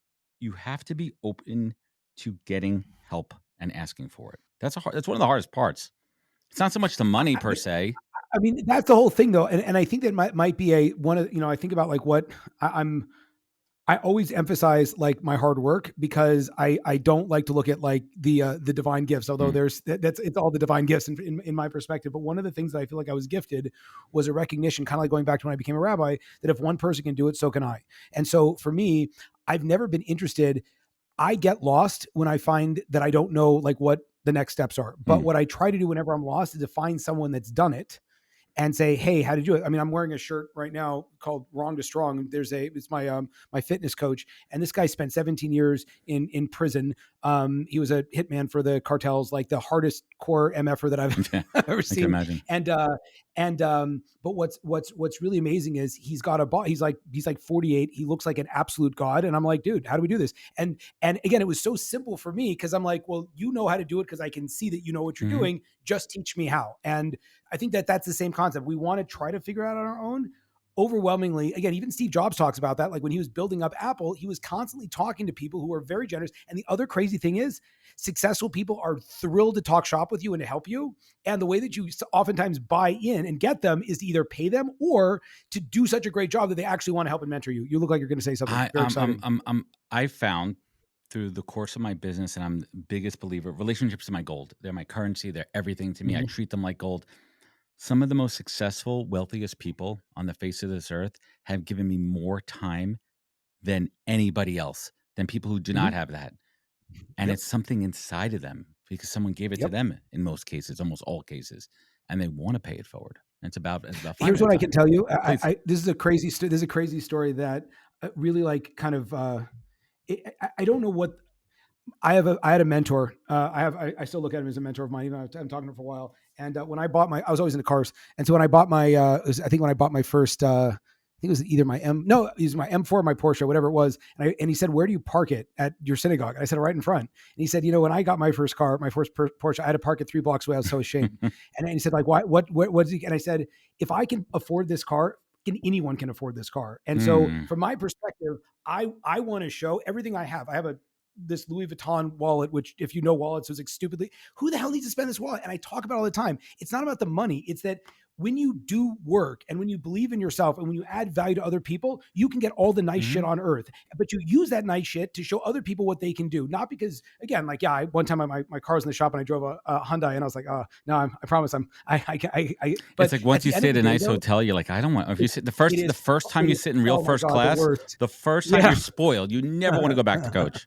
S3: have to be open to getting help and asking for it. That's one of the hardest parts. It's not so much the money per se.
S1: I mean, that's the whole thing though. And I think that might be one of, I think about like what I always emphasize like my hard work, because I don't like to look at like the divine gifts, although it's all the divine gifts in my perspective. But one of the things that I feel like I was gifted was a recognition, kind of like going back to when I became a rabbi, that if one person can do it, so can I. And so for me, I've never been interested. I get lost when I find that I don't know like what the next steps are. But what I try to do whenever I'm lost is to find someone that's done it and say, hey, how did you do it? I mean, I'm wearing a shirt right now called Wrong to Strong. It's my fitness coach. And this guy spent 17 years in prison. He was a hitman for the cartels, like the hardest core MFer that I've ever seen.
S3: I can imagine.
S1: But what's really amazing is he's got he's like 48. He looks like an absolute god. And I'm like, dude, how do we do this? And again, it was so simple for me, because I'm like, well, you know how to do it, because I can see that you know what you're doing. Just teach me how. And I think that's the same concept. We want to try to figure out on our own. Overwhelmingly, again, even Steve Jobs talks about that. Like when he was building up Apple, he was constantly talking to people who are very generous. And the other crazy thing is, successful people are thrilled to talk shop with you and to help you. And the way that you oftentimes buy in and get them is to either pay them or to do such a great job that they actually want to help and mentor you. You look like you're going to say something very exciting.
S3: I found through the course of my business, and I'm the biggest believer, relationships are my gold. They're my currency. They're everything to me. I treat them like gold. Some of the most successful, wealthiest people on the face of this earth have given me more time than anybody else, than people who do not have that. And it's something inside of them because someone gave it to them in most cases, almost all cases, and they want to pay it forward. And it's about
S1: here's what I can tell you. This is a crazy story that really like kind of, I don't know what, I had a mentor. I still look at him as a mentor of mine, even though I'm talking to him for a while. And when I bought I was always into cars. And so when I bought when I bought my first, I think it was either my it was my M4, my Porsche, whatever it was. And he said, where do you park it at your synagogue? And I said, right in front. And he said, when I got my first car, my first Porsche, I had to park it 3 blocks away. I was so ashamed. And he said, like, what's he? And I said, if I can afford this car, anyone can afford this car. And so from my perspective, I want to show everything I have. I have this Louis Vuitton wallet, which if you know wallets, was like stupidly, who the hell needs to spend this wallet? And I talk about it all the time. It's not about the money. It's that when you do work and when you believe in yourself and when you add value to other people, you can get all the nice shit on earth, but you use that nice shit to show other people what they can do. Not because, again, like, one time my car was in the shop and I drove a Hyundai and I was like, no, I promise but
S3: it's like once you stay at a nice hotel, you're like, I don't want, if you sit the first time you sit in real first class, the first time you're spoiled, you never want to go back to coach.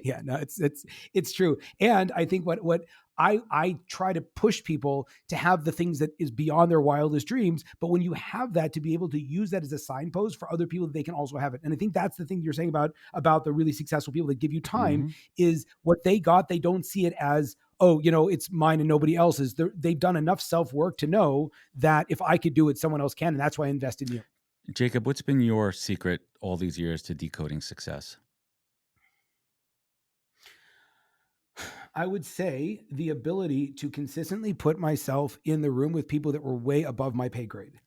S1: Yeah, no, it's true. And I think what I try to push people to have the things that is beyond their wildest dreams. But when you have that, to be able to use that as a signpost for other people, that they can also have it. And I think that's the thing you're saying about the really successful people that give you time is what they got. They don't see it as, oh, it's mine and nobody else's. They've done enough self-work to know that if I could do it, someone else can. And that's why I invest in you.
S3: Jacob, what's been your secret all these years to decoding success?
S1: I would say the ability to consistently put myself in the room with people that were way above my pay grade.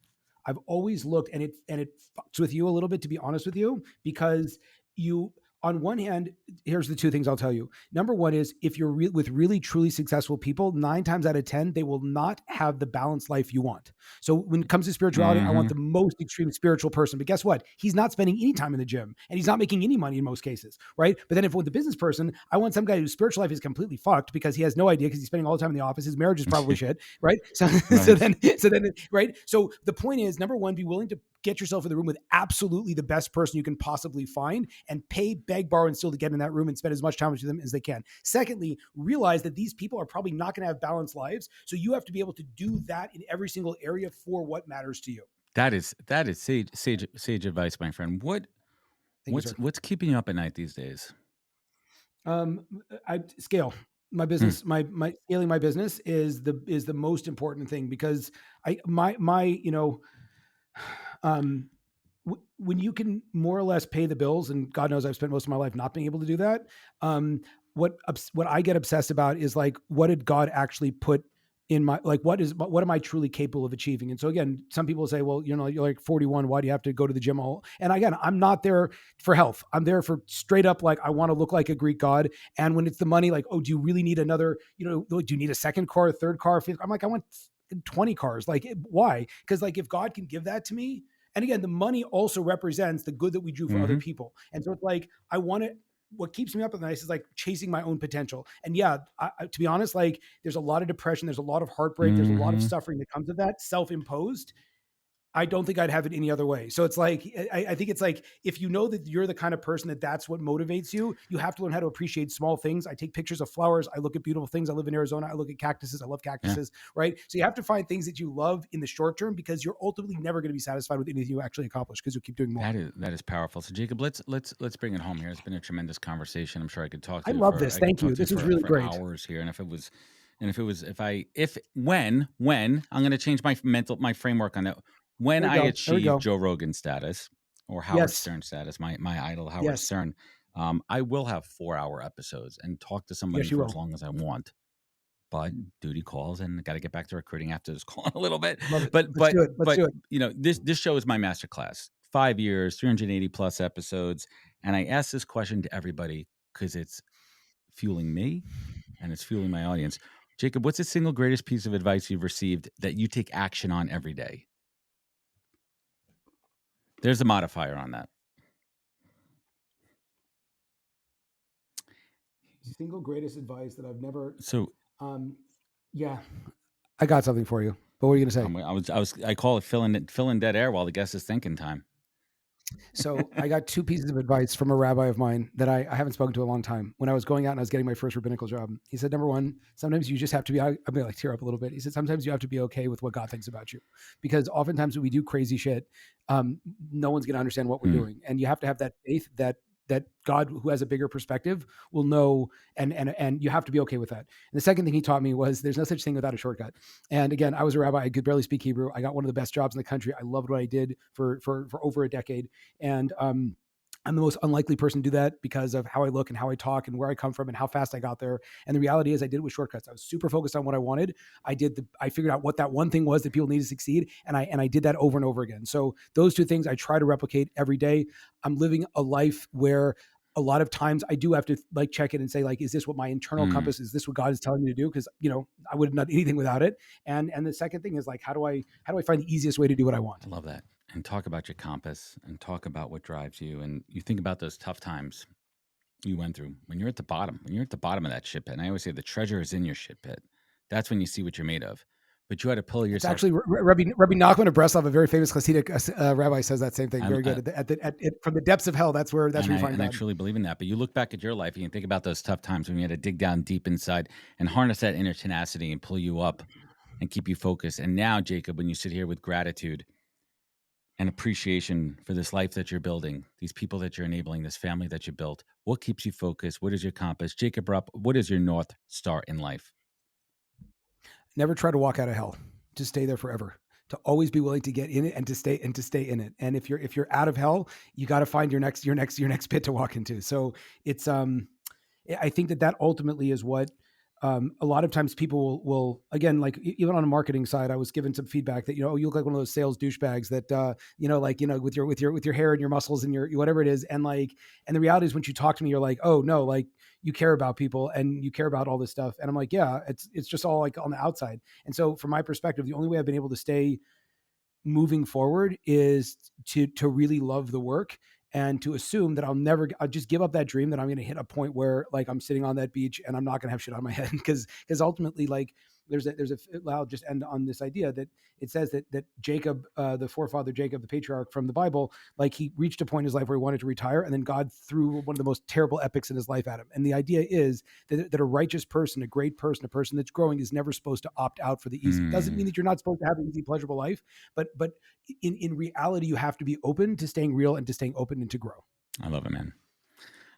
S1: I've always looked, and it fucks with you a little bit, to be honest with you, because you, on one hand, here's the two things I'll tell you. Number one is, if you're with really truly successful people, 9 times out of 10, they will not have the balanced life you want. So when it comes to spirituality, I want the most extreme spiritual person, but guess what? He's not spending any time in the gym, and he's not making any money in most cases, right? But then if with the business person, I want some guy whose spiritual life is completely fucked because he has no idea, because he's spending all the time in the office. His marriage is probably shit, right? So,
S3: Right.
S1: so then, right? So the point is, number one, be willing to get yourself in the room with absolutely the best person you can possibly find, and pay, beg, borrow, and steal to get in that room and spend as much time with them as they can. Secondly, realize that these people are probably not going to have balanced lives. So you have to be able to do that in every single area for what matters to you.
S3: That is sage advice, my friend.
S1: Thank you, sir.
S3: What's keeping you up at night these days?
S1: I scale my business. My scaling my business is the most important thing, because when you can more or less pay the bills, and God knows I've spent most of my life not being able to do that. What I get obsessed about is like, what did God actually put in my, like, what am I truly capable of achieving? And so again, some people say, well, you're like 41. Why do you have to go to the gym all? And again, I'm not there for health. I'm there for straight up, like, I want to look like a Greek god. And when it's the money, like, oh, do you really need another, do you need a second car, a third car, fifth? I'm like, I want 20 cars. Like, why? Because like, if God can give that to me, and again, the money also represents the good that we do for other people. And so it's like, I want it. What keeps me up at night is like chasing my own potential. And yeah, to be honest, like, there's a lot of depression. There's a lot of heartbreak. There's a lot of suffering that comes with that, self-imposed. I don't think I'd have it any other way. So it's like, I think it's like, if you know that you're the kind of person that's what motivates you, you have to learn how to appreciate small things. I take pictures of flowers. I look at beautiful things. I live in Arizona. I look at cactuses. I love cactuses, right? So you have to find things that you love in the short term, because you're ultimately never going to be satisfied with anything you actually accomplish, because you'll keep doing more.
S3: That is powerful. So Jacob, let's bring it home here. It's been a tremendous conversation. I'm sure I could talk to
S1: I
S3: you
S1: love this. Thank you. This is really great.
S3: Hours here. And when I'm going to change my framework on that. When I achieve Joe Rogan status, or Howard Stern status, my idol Howard Stern, I will have 4-hour episodes and talk to somebody for as long as I want. But duty calls, and I got to get back to recruiting after this call in a little bit. But let's do it. This show is my masterclass. 5 years, 380 plus episodes, and I ask this question to everybody because it's fueling me and it's fueling my audience. Jacob, what's the single greatest piece of advice you've received that you take action on every day? There's a modifier on that.
S1: Single greatest advice that I've never.
S3: So,
S1: yeah, I got something for you. But what are you going
S3: to say? I call it filling dead air while the guest is thinking time.
S1: So I got 2 pieces of advice from a rabbi of mine that I haven't spoken to in a long time. When I was going out and I was getting my first rabbinical job, he said, number one, sometimes you just have to be, I'm going to like tear up a little bit. He said, sometimes you have to be okay with what God thinks about you, because oftentimes when we do crazy shit, no one's going to understand what we're doing. And you have to have that faith that God, who has a bigger perspective, will know, and you have to be okay with that. And the second thing he taught me was, there's no such thing without a shortcut. And again, I was a rabbi. I could barely speak Hebrew. I got one of the best jobs in the country. I loved what I did for over a decade. And I'm the most unlikely person to do that because of how I look and how I talk and where I come from and how fast I got there. And the reality is, I did it with shortcuts. I was super focused on what I wanted. I figured out what that one thing was that people need to succeed. And I did that over and over again. So those 2 things I try to replicate every day. I'm living a life where a lot of times I do have to like check it and say, like, is this what my internal compass, is this what God is telling me to do? Because, I would have done anything without it. And the second thing is like, how do I find the easiest way to do what I want?
S3: I love that. And talk about your compass and talk about what drives you. And you think about those tough times you went through when you're at the bottom of that shit pit. And I always say the treasure is in your shit pit. That's when you see what you're made of. But you had to pull yourself.
S1: It's actually Rabbi Nachman of Breslov, a very famous Hasidic rabbi, says that same thing. Very good. From the depths of hell, that's where you find God.
S3: And I truly believe in that. But you look back at your life and you think about those tough times when you had to dig down deep inside and harness that inner tenacity and pull you up and keep you focused. And now, Jacob, when you sit here with gratitude and appreciation for this life that you're building, these people that you're enabling, this family that you built, what keeps you focused? What is your compass? Jacob Rupp, what is your North Star in life?
S1: Never try to walk out of hell. Just stay there forever. To always be willing to get in it and to stay in it. And if you're out of hell, you got to find your next pit to walk into. So it's I think that ultimately is what a lot of times people will again, like even on a marketing side, I was given some feedback that, you look like one of those sales douchebags that, with your hair and your muscles and your whatever it is. And and the reality is when you talk to me, you're like, oh no, like you care about people and you care about all this stuff. And I'm like, yeah, it's just all like on the outside. And so from my perspective, the only way I've been able to stay moving forward is to really love the work and to assume that I'll just give up that dream that I'm going to hit a point where like I'm sitting on that beach and I'm not going to have shit on my head. Cause ultimately like I'll just end on this idea that it says that Jacob, the forefather Jacob, the patriarch from the Bible, like he reached a point in his life where he wanted to retire, and then God threw one of the most terrible epics in his life at him. And the idea is that a righteous person, a great person, a person that's growing is never supposed to opt out for the easy. It doesn't mean that you're not supposed to have an easy, pleasurable life, but in reality, you have to be open to staying real and to staying open and to grow.
S3: I love it, man.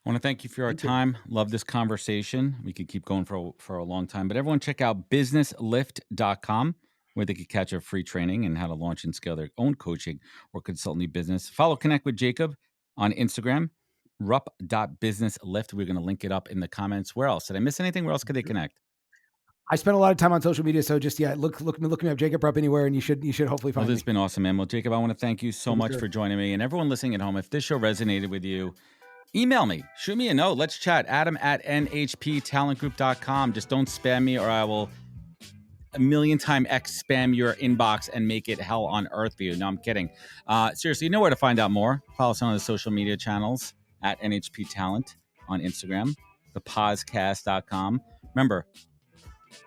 S3: I want to thank you for your time. Love this conversation. We could keep going for a long time, but everyone check out businesslift.com where they could catch a free training and how to launch and scale their own coaching or consulting business. Connect with Jacob on Instagram, rupp.businesslift. We're going to link it up in the comments. Where else? Did I miss anything? Where else could they connect?
S1: I spent a lot of time on social media, so just look me up, Jacob Rupp, anywhere, and you should hopefully find me.
S3: This has been awesome, man. Well, Jacob, I want to thank you so much for joining me, and everyone listening at home. If this show resonated with you, email me, shoot me a note. Let's chat. Adam@nhptalentgroup.com. Just don't spam me, or I will a million time X spam your inbox and make it hell on earth for you. No, I'm kidding. Seriously, you know where to find out more. Follow us on the social media channels at NHP Talent on Instagram, thepodcast.com. Remember,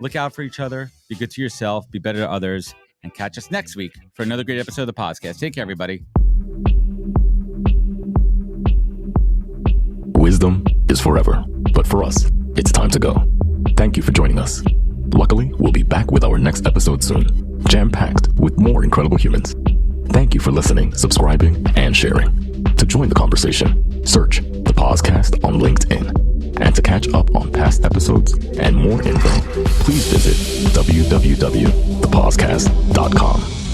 S3: look out for each other, be good to yourself, be better to others, and catch us next week for another great episode of the podcast. Take care, everybody.
S2: Wisdom is forever, but for us, it's time to go. Thank you for joining us. Luckily, we'll be back with our next episode soon, jam-packed with more incredible humans. Thank you for listening, subscribing, and sharing. To join the conversation, search the podcast on LinkedIn. And to catch up on past episodes and more info, please visit www.thepodcast.com.